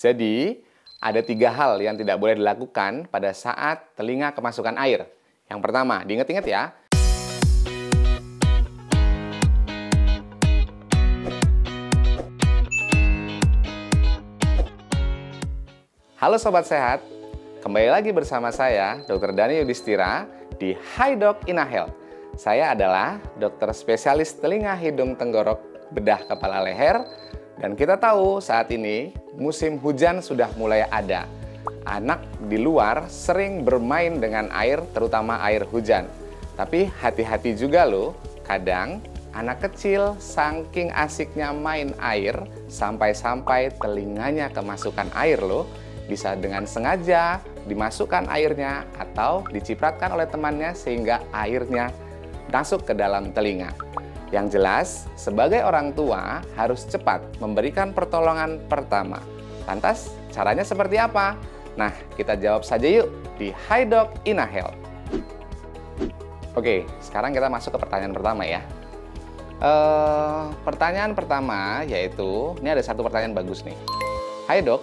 Jadi, ada 3 hal yang tidak boleh dilakukan pada saat telinga kemasukan air. Yang pertama, diingat-ingat ya. Halo Sobat Sehat, kembali lagi bersama saya, Dr. Dhani Yudhistira, di Hi Doc Ina Health. Saya adalah dokter spesialis telinga, hidung, tenggorok, bedah, kepala, leher. Dan kita tahu saat ini musim hujan sudah mulai ada. Anak di luar sering bermain dengan air, terutama air hujan. Tapi hati-hati juga loh, kadang anak kecil saking asiknya main air, sampai-sampai telinganya kemasukan air loh. Bisa dengan sengaja dimasukkan airnya atau dicipratkan oleh temannya sehingga airnya masuk ke dalam telinga. Yang jelas, sebagai orang tua harus cepat memberikan pertolongan pertama. Lantas, caranya seperti apa? Nah, kita jawab saja yuk di Hi Doc Ina Health. Oke, sekarang kita masuk ke pertanyaan pertama ya. Pertanyaan pertama yaitu, ini ada satu pertanyaan bagus nih. Hai dok,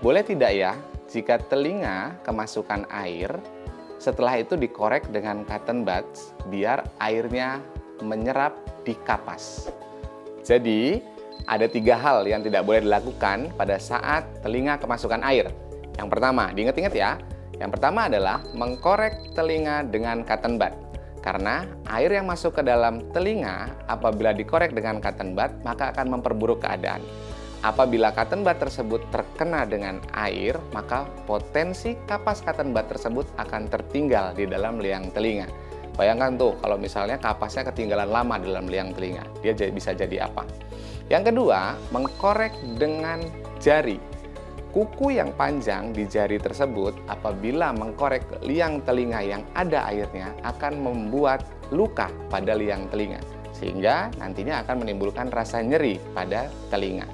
boleh tidak ya jika telinga kemasukan air, setelah itu dikorek dengan cotton buds biar airnya menyerap di kapas? Jadi, ada 3 hal yang tidak boleh dilakukan pada saat telinga kemasukan air. Yang pertama, diingat-ingat ya. Yang pertama adalah mengkorek telinga dengan cotton bud. Karena air yang masuk ke dalam telinga apabila dikorek dengan cotton bud, maka akan memperburuk keadaan. Apabila cotton bud tersebut terkena dengan air, maka potensi kapas cotton bud tersebut akan tertinggal di dalam liang telinga. Bayangkan tuh, kalau misalnya kapasnya ketinggalan lama dalam liang telinga, dia bisa jadi apa? Yang kedua, mengkorek dengan jari. Kuku yang panjang di jari tersebut, apabila mengkorek liang telinga yang ada airnya, akan membuat luka pada liang telinga, sehingga nantinya akan menimbulkan rasa nyeri pada telinga.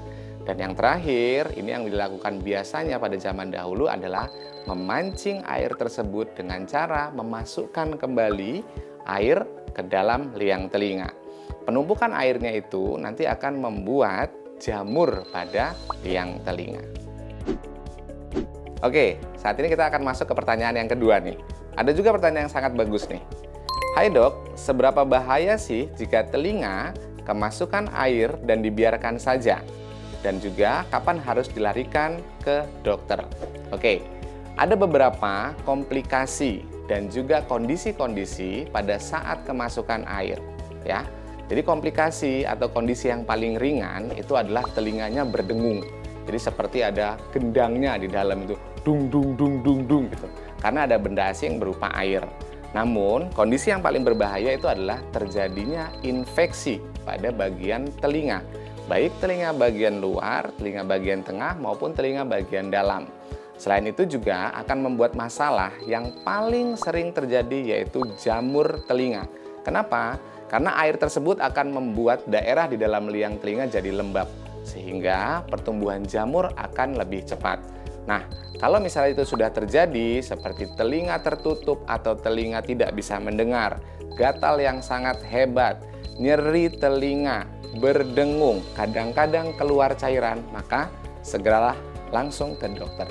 Dan yang terakhir, ini yang dilakukan biasanya pada zaman dahulu adalah memancing air tersebut dengan cara memasukkan kembali air ke dalam liang telinga. Penumpukan airnya itu nanti akan membuat jamur pada liang telinga. Oke, saat ini kita akan masuk ke pertanyaan yang kedua nih. Ada juga pertanyaan yang sangat bagus nih. Hai dok, seberapa bahaya sih jika telinga kemasukan air dan dibiarkan saja? Dan juga kapan harus dilarikan ke dokter? Oke, ada beberapa komplikasi dan juga kondisi-kondisi pada saat kemasukan air ya. Jadi komplikasi atau kondisi yang paling ringan itu adalah telinganya berdengung. Jadi seperti ada gendangnya di dalam itu, dung dung dung dung dung gitu. Karena ada benda asing berupa air. Namun kondisi yang paling berbahaya itu adalah terjadinya infeksi pada bagian telinga. Baik telinga bagian luar, telinga bagian tengah, maupun telinga bagian dalam. Selain itu juga akan membuat masalah yang paling sering terjadi yaitu jamur telinga. Kenapa? Karena air tersebut akan membuat daerah di dalam liang telinga jadi lembab, sehingga pertumbuhan jamur akan lebih cepat. Nah, kalau misalnya itu sudah terjadi, seperti telinga tertutup atau telinga tidak bisa mendengar, gatal yang sangat hebat, nyeri telinga, berdengung, kadang-kadang keluar cairan, maka segeralah langsung ke dokter.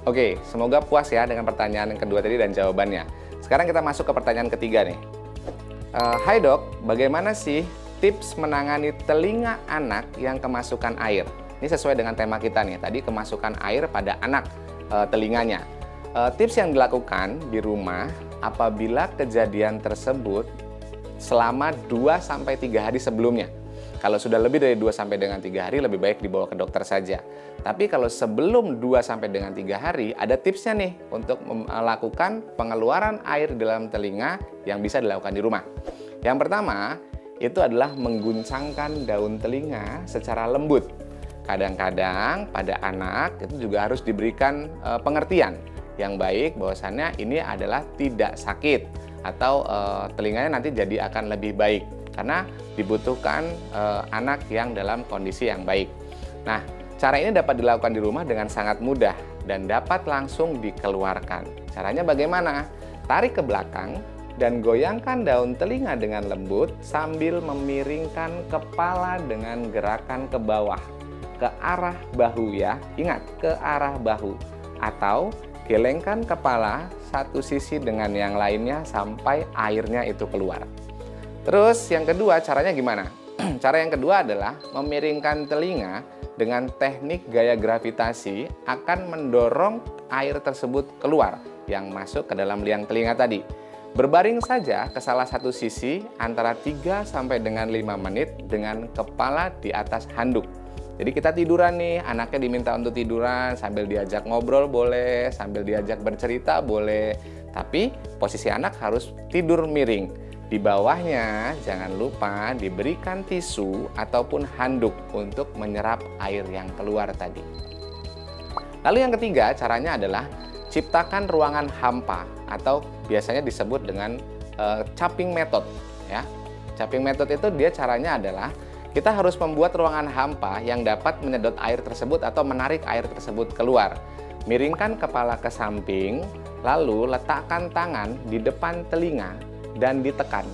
Oke, semoga puas ya dengan pertanyaan yang kedua tadi dan jawabannya. Sekarang kita masuk ke pertanyaan ketiga nih. Hai dok, bagaimana sih tips menangani telinga anak yang kemasukan air? Ini sesuai dengan tema kita nih, tadi kemasukan air pada anak telinganya. Tips yang dilakukan di rumah apabila kejadian tersebut selama 2-3 hari sebelumnya. Kalau sudah lebih dari 2-3 hari, lebih baik dibawa ke dokter saja. Tapi kalau sebelum 2-3 hari, ada tipsnya nih untuk melakukan pengeluaran air dalam telinga yang bisa dilakukan di rumah. Yang pertama, itu adalah mengguncangkan daun telinga secara lembut. Kadang-kadang pada anak itu juga harus diberikan pengertian yang baik bahwasannya ini adalah tidak sakit, atau telinganya nanti jadi akan lebih baik karena dibutuhkan anak yang dalam kondisi yang baik. Nah, cara ini dapat dilakukan di rumah dengan sangat mudah dan dapat langsung dikeluarkan. Caranya bagaimana? Tarik ke belakang dan goyangkan daun telinga dengan lembut sambil memiringkan kepala dengan gerakan ke bawah. ke arah bahu ya. Ingat, ke arah bahu. Atau gelengkan kepala satu sisi dengan yang lainnya sampai airnya itu keluar. Terus yang kedua, caranya gimana? Cara yang kedua adalah memiringkan telinga dengan teknik gaya gravitasi akan mendorong air tersebut keluar yang masuk ke dalam liang telinga tadi. Berbaring saja ke salah satu sisi antara 3 sampai dengan 5 menit dengan kepala di atas handuk. Jadi kita tiduran nih, anaknya diminta untuk tiduran sambil diajak ngobrol boleh, sambil diajak bercerita boleh. Tapi posisi anak harus tidur miring. Di bawahnya jangan lupa diberikan tisu ataupun handuk untuk menyerap air yang keluar tadi. Lalu yang ketiga caranya adalah ciptakan ruangan hampa atau biasanya disebut dengan cupping method ya. Cupping method itu dia caranya adalah kita harus membuat ruangan hampa yang dapat menyedot air tersebut atau menarik air tersebut keluar. Miringkan kepala ke samping, lalu letakkan tangan di depan telinga dan ditekan,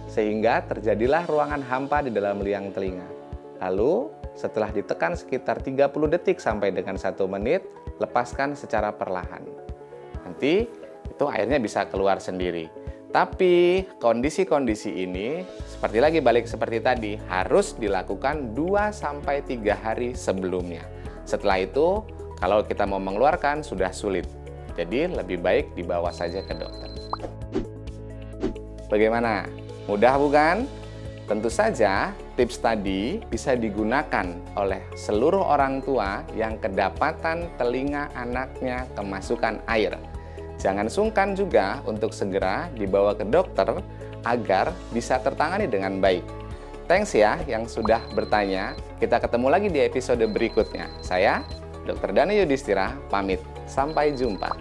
sehingga terjadilah ruangan hampa di dalam liang telinga. Lalu setelah ditekan sekitar 30 detik sampai dengan 1 menit, lepaskan secara perlahan. Nanti itu airnya bisa keluar sendiri. Tapi kondisi-kondisi ini balik seperti tadi, harus dilakukan 2-3 hari sebelumnya. Setelah itu, kalau kita mau mengeluarkan sudah sulit. Jadi lebih baik dibawa saja ke dokter. Bagaimana? Mudah bukan? Tentu saja tips tadi bisa digunakan oleh seluruh orang tua yang kedapatan telinga anaknya kemasukan air. Jangan sungkan juga untuk segera dibawa ke dokter agar bisa tertangani dengan baik. Thanks ya yang sudah bertanya. Kita ketemu lagi di episode berikutnya. Saya, Dr. Dani Yudhistira, pamit. Sampai jumpa.